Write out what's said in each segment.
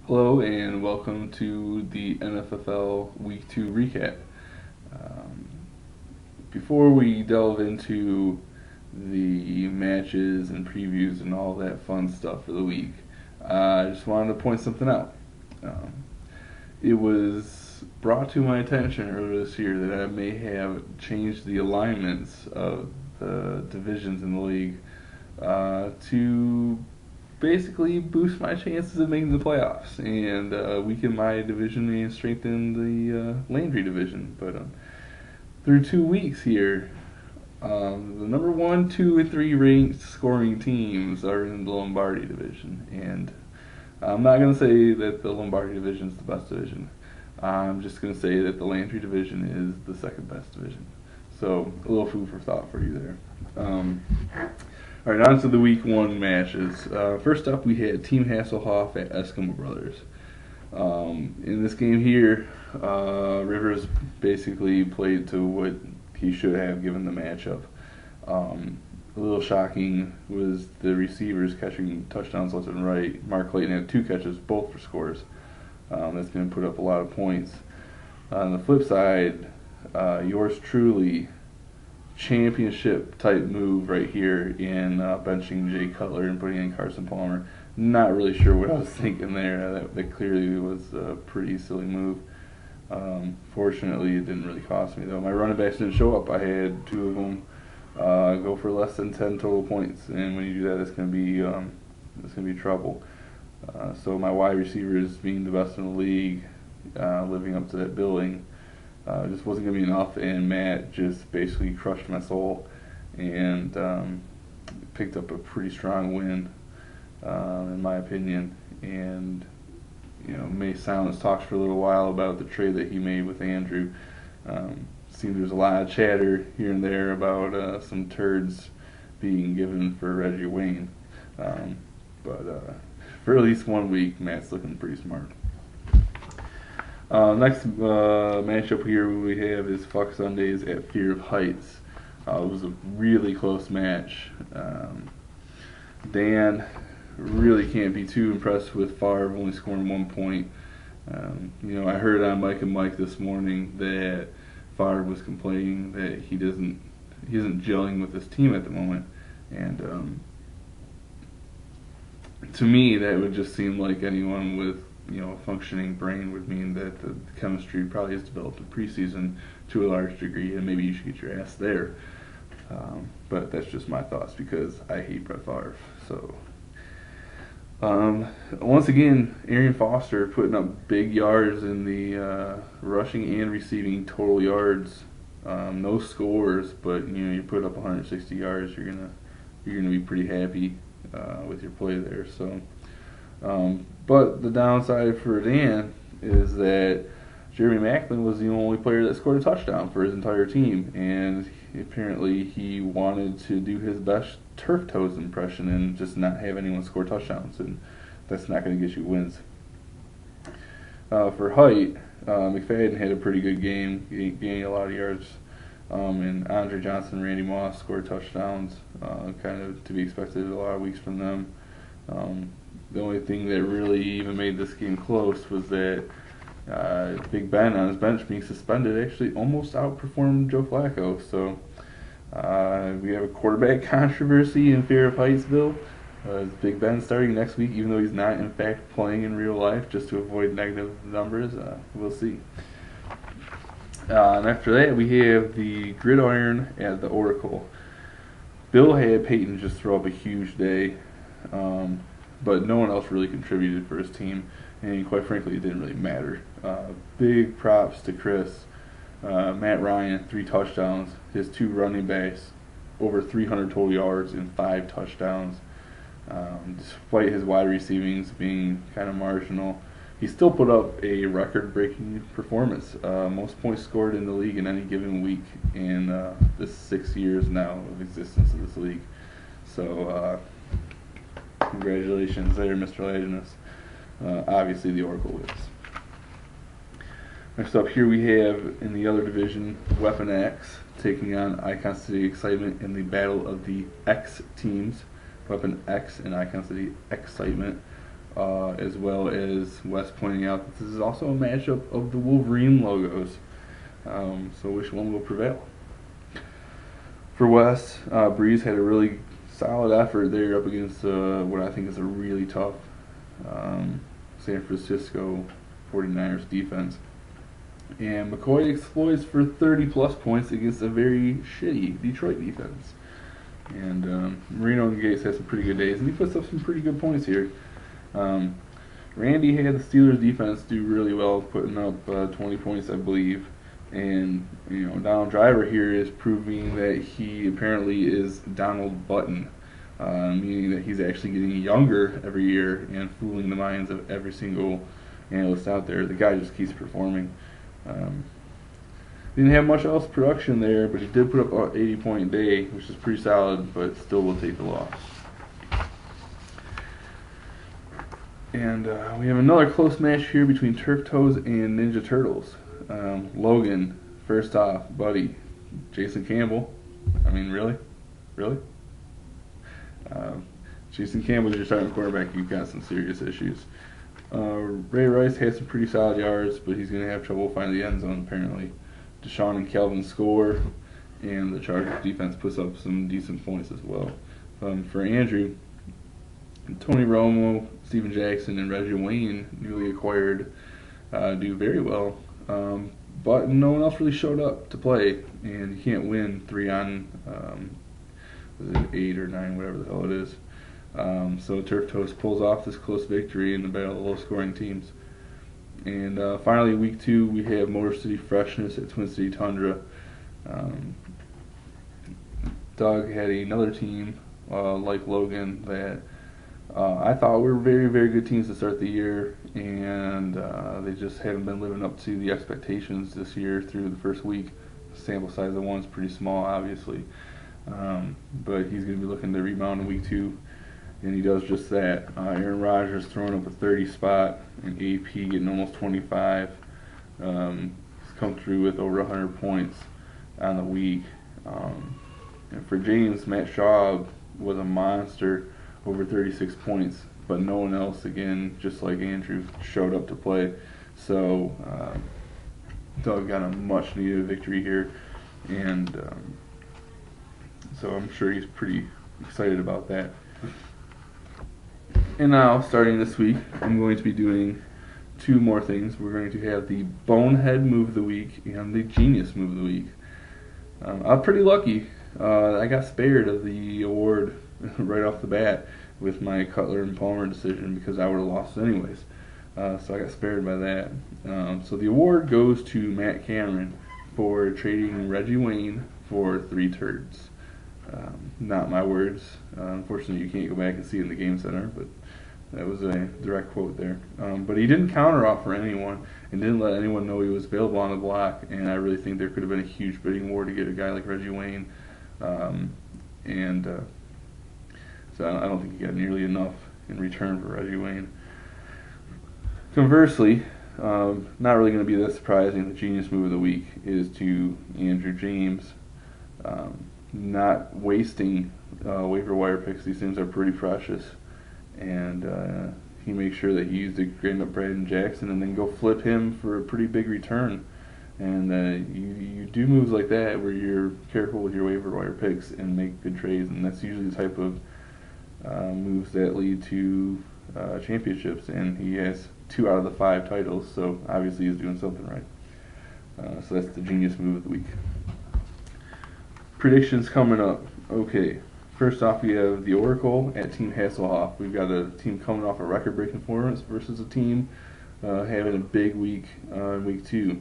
Hello and welcome to the NFFL Week 2 recap. Um, Before we delve into the matches and previews and all that fun stuff for the week, I just wanted to point something out. Um, it was brought to my attention earlier this year that I may have changed the alignments of the divisions in the league to basically boost my chances of making the playoffs and weaken my division and strengthen the Landry division. But through 2 weeks here, the number 1, 2, and 3 ranked scoring teams are in the Lombardi division, and I'm not going to say that the Lombardi division is the best division. I'm just going to say that the Landry division is the second best division. So a little food for thought for you there. All right, on to the Week 1 matches. First up, we had Team Hasselhoff at Eskimo Brothers. In this game here, Rivers basically played to what he should have given the matchup. A little shocking was the receivers catching touchdowns left and right. Mark Clayton had 2 catches, both for scores. That's going to put up a lot of points. On the flip side, yours truly, championship type move right here in benching Jay Cutler and putting in Carson Palmer. Not really sure what I was thinking there. That clearly was a pretty silly move. Fortunately, it didn't really cost me though. My running backs didn't show up. I had 2 of them go for less than 10 total points, and when you do that, it's gonna be trouble. So my wide receivers being the best in the league, living up to that billing, just wasn't going to be enough, and Matt just basically crushed my soul and picked up a pretty strong win, in my opinion. And May Silence talks for a little while about the trade that he made with Andrew. Seemed there's a lot of chatter here and there about some turds being given for Reggie Wayne, but for at least 1 week, Matt's looking pretty smart. Next matchup here we have is Fuck Sundays at Fear of Heights. It was a really close match. Dan really can't be too impressed with Favre only scoring 1 point. I heard on Mike and Mike this morning that Favre was complaining that he isn't gelling with his team at the moment, and to me that would just seem like anyone with a functioning brain would mean that the chemistry probably is developed in preseason to a large degree, and maybe you should get your ass there. But that's just my thoughts because I hate Brett Favre. So once again, Arian Foster putting up big yards in the rushing and receiving total yards. No scores, but you put up 160 yards, you're gonna be pretty happy with your play there. So. But the downside for Dan is that Jeremy Macklin was the only player that scored a touchdown for his entire team, and apparently he wanted to do his best turf toes impression and just not have anyone score touchdowns, and that's not going to get you wins. For Height, McFadden had a pretty good game, gaining a lot of yards, and Andre Johnson and Randy Moss scored touchdowns, kind of to be expected a lot of weeks from them. The only thing that really even made this game close was that Big Ben on his bench being suspended actually almost outperformed Joe Flacco. So we have a quarterback controversy in Fear of Heightsville. Is Big Ben starting next week, even though he's not in fact playing in real life, just to avoid negative numbers? We'll see. And after that, we have the Gridiron at the Oracle. Bill had Peyton just throw up a huge day. But no one else really contributed for his team, and quite frankly, it didn't really matter. Big props to Chris. Matt Ryan, 3 touchdowns. His 2 running backs, over 300 total yards and 5 touchdowns. Despite his wide receivings being kind of marginal, he still put up a record-breaking performance. Most points scored in the league in any given week in the 6 years now of existence of this league. So, congratulations there, Mr. Latinus. Obviously, the Oracle wins. Next up here we have, in the other division, Weapon X taking on Icon City Excitement in the battle of the X teams. Weapon X and Icon City Excitement as well as Wes pointing out that this is also a matchup of the Wolverine logos. So which one will prevail? For Wes, Breeze had a really solid effort there up against what I think is a really tough San Francisco 49ers defense. And McCoy exploits for 30-plus points against a very shitty Detroit defense. And Marino and Gates had some pretty good days, and he puts up some pretty good points here. Randy had the Steelers defense do really well, putting up 20 points, I believe. And Donald Driver here is proving that he apparently is Donald Button, meaning that he's actually getting younger every year and fooling the minds of every single analyst out there. The guy just keeps performing. Didn't have much else production there, but he did put up an 80-point day, which is pretty solid, but still will take the loss. And we have another close match here between Turf Toes and Ninja Turtles. Logan, first off, buddy, Jason Campbell. I mean, really? Jason Campbell's your starting quarterback. You've got some serious issues. Ray Rice had some pretty solid yards, but he's going to have trouble finding the end zone, apparently. Deshaun and Kelvin score, and the Chargers defense puts up some decent points as well. For Andrew, Tony Romo, Steven Jackson, and Reggie Wayne, newly acquired, do very well. But no one else really showed up to play, and you can't win 3 on 8 or 9, whatever the hell it is. So Turf Toes pulls off this close victory in the battle of low-scoring teams. And finally, week 2, we have Motor City Freshness at Twin City Tundra. Doug had another team like Logan that I thought were very, very good teams to start the year, and they just haven't been living up to the expectations this year through the first week. The sample size of one's pretty small, obviously, but he's going to be looking to rebound in week 2, and he does just that. Aaron Rodgers throwing up a 30 spot, and AP getting almost 25. He's come through with over 100 points on the week. And for James, Matt Schaub was a monster, over 36 points, but no one else, again, just like Andrew, showed up to play. So Doug got a much needed victory here, and so I'm sure he's pretty excited about that. And now, starting this week, I'm going to be doing 2 more things. We're going to have the Bonehead Move of the Week and the Genius Move of the Week. I'm pretty lucky. I got spared of the award right off the bat with my Cutler and Palmer decision because I would have lost anyways. So I got spared by that. So the award goes to Matt Cameron for trading Reggie Wayne for 3 turds. Not my words. Unfortunately, you can't go back and see it in the Game Center, but that was a direct quote there. But he didn't counteroffer anyone and didn't let anyone know he was available on the block, and I really think there could have been a huge bidding war to get a guy like Reggie Wayne. So I don't think he got nearly enough in return for Reggie Wayne. Conversely, not really going to be that surprising, the Genius Move of the Week is to Andrew James. Not wasting waiver wire picks. These things are pretty precious, and he makes sure that he used to grade up Brandon Jackson and then go flip him for a pretty big return. And you do moves like that where you're careful with your waiver wire picks and make good trades, and that's usually the type of moves that lead to championships. And he has 2 out of the 5 titles, so obviously he's doing something right. So that's the Genius Move of the Week. Predictions coming up. Okay, first off, we have the Oracle at Team Hasselhoff. We've got a team coming off a record-breaking performance versus a team having a big week in week 2.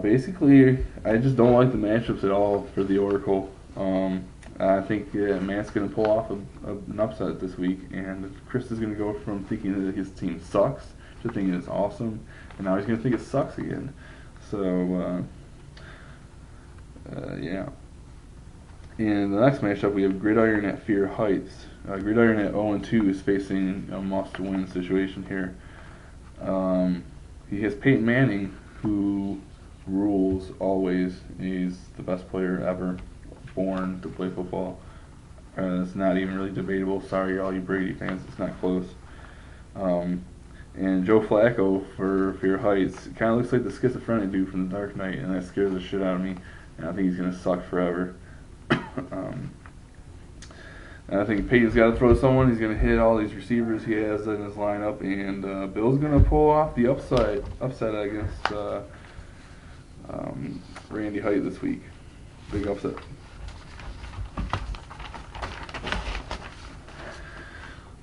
Basically, I just don't like the matchups at all for the Oracle. I think Matt's going to pull off an upset this week, and Chris is going to go from thinking that his team sucks to thinking it's awesome, and now he's going to think it sucks again. So, yeah. And the next matchup, we have Gridiron at Fear Heights. Gridiron at 0-2 is facing a must-win situation here. He has Peyton Manning, who rules always. He's the best player ever born to play football. It's not even really debatable. Sorry, all you Brady fans, it's not close. And Joe Flacco for Fear Heights kind of looks like the schizophrenic dude from The Dark Knight, and that scares the shit out of me. And I think he's going to suck forever. And I think Peyton's got to throw someone. He's going to hit all these receivers he has in his lineup, and Bill's going to pull off the upset against Randy Height this week. Big upset.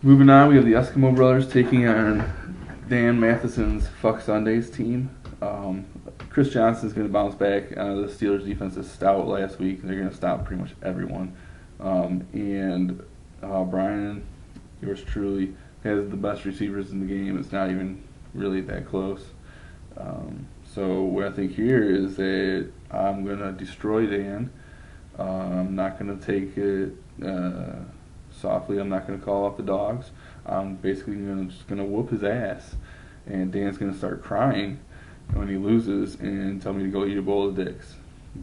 Moving on, we have the Eskimo Brothers taking on Dan Matheson's Fuck Sundays team. Chris Johnson's going to bounce back. The Steelers' defense is stout last week. They're going to stop pretty much everyone. And Brian, yours truly, has the best receivers in the game. It's not even really that close. So what I think here is that I'm going to destroy Dan. I'm not going to take it softly. I'm not going to call off the dogs. I'm basically just going to whoop his ass. And Dan's going to start crying when he loses and tell me to go eat a bowl of dicks.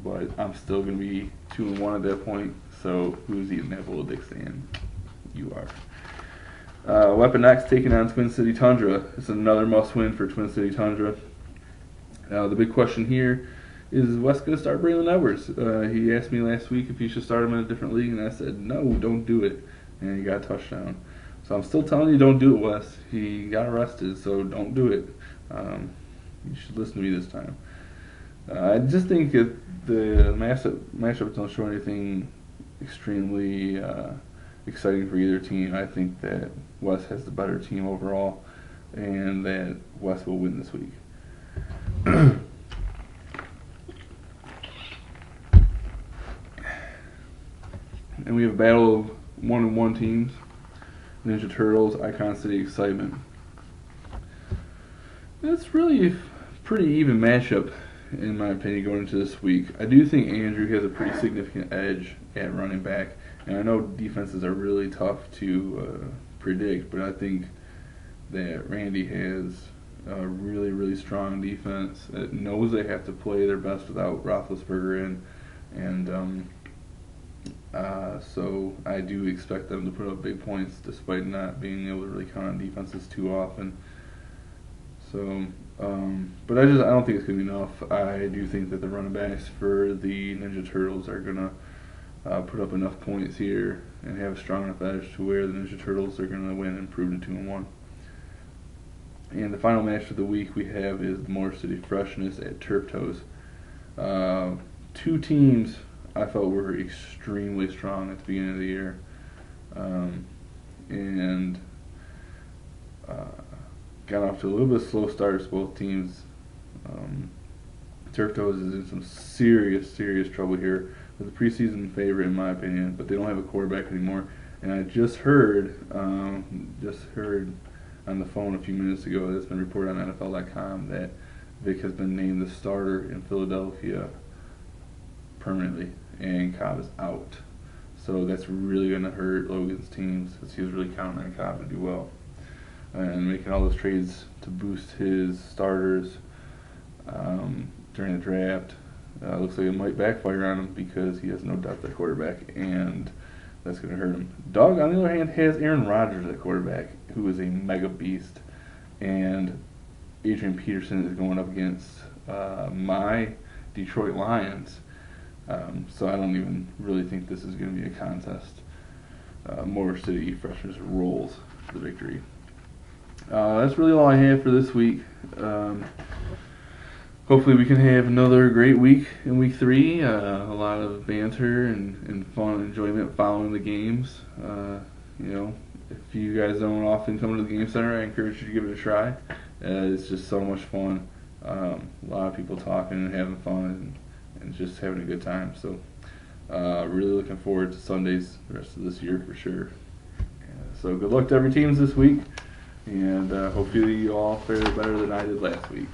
But I'm still going to be 2-1 at that point. So who's eating that bowl of dicks, Dan? You are. Weapon X taking on Twin City Tundra. It's another must-win for Twin City Tundra. The big question here is Wes going to start Braylon Edwards? He asked me last week if he should start him in a different league, and I said, no, don't do it. And he got a touchdown. So I'm still telling you, don't do it, Wes. He got arrested, so don't do it. You should listen to me this time. I just think that the matchups don't show anything extremely exciting for either team. I think that Wes has the better team overall, and that Wes will win this week. And we have a battle of 1-1 teams. Ninja Turtles, Icon City Excitement. It's really a pretty even matchup, in my opinion, going into this week. I do think Andrew has a pretty significant edge at running back, and I know defenses are really tough to predict, but I think that Randy has a really, really strong defense that knows they have to play their best without Roethlisberger in, and so I do expect them to put up big points despite not being able to really count on defenses too often. So, but I don't think it's going to be enough. I do think that the running backs for the Ninja Turtles are going to put up enough points here and have a strong enough edge to where the Ninja Turtles are going to win and prove to 2-1. And the final match of the week we have is the Motor City Freshness at Turf Toes. Two teams I felt were extremely strong at the beginning of the year, and got off to a little bit of slow starts, both teams. Turf Toes is in some serious trouble here with a preseason favorite in my opinion, but they don't have a quarterback anymore. And I just heard on the phone a few minutes ago, that's been reported on NFL.com, that Vic has been named the starter in Philadelphia permanently, and Cobb is out. So that's really going to hurt Logan's teams, because he was really counting on Cobb to do well. And making all those trades to boost his starters during the draft looks like it might backfire on him, because he has no depth at quarterback, and that's going to hurt him. Doug, on the other hand, has Aaron Rodgers at quarterback, who is a mega beast, and Adrian Peterson is going up against my Detroit Lions. So I don't even really think this is going to be a contest. Motor City Freshness rolls the victory. That's really all I have for this week. Hopefully we can have another great week in week 3. A lot of banter and fun enjoyment following the games. If you guys don't often come to the game center, I encourage you to give it a try. It's just so much fun. A lot of people talking and having fun and just having a good time. So really looking forward to Sundays the rest of this year for sure. So good luck to every teams this week, and hopefully you all fare better than I did last week.